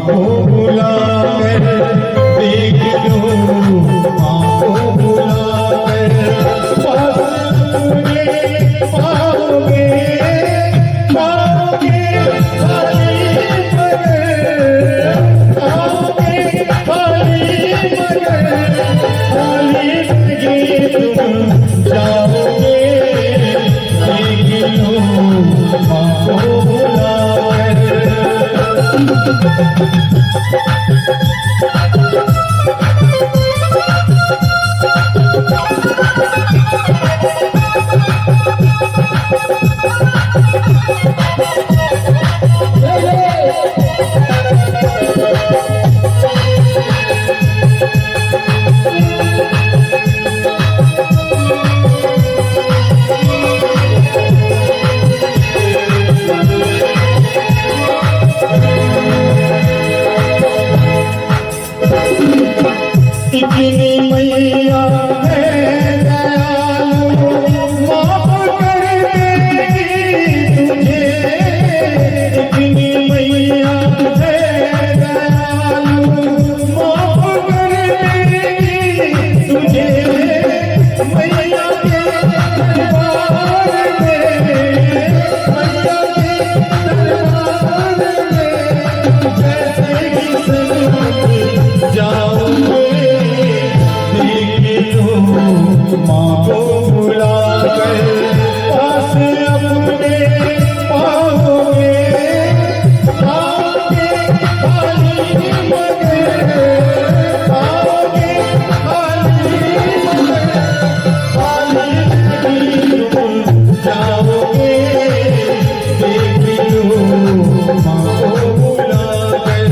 को बुला कर देख लो, माँ को बुला कर पास अपने पाओगे, पाओगे खाली मगर, पाओगे खाली मगर, खाली लगे तुम जाओगे, देख लो माँ को बुला कर। इतनी मैया है दयालु, माफ कर देगी तुझे। इतनी मैया है दयालु, माफ कर देगी तुझे। मैया के दरबार में, मैया के दरबार में जैसे ही सनमत जाओगे, माँ को बुला कर पास अपने पाओगे, पाओगे खाली मगर, पाओगे खाली मगर, खाली तुम जाओगे, देख लो माँ को बुला कर।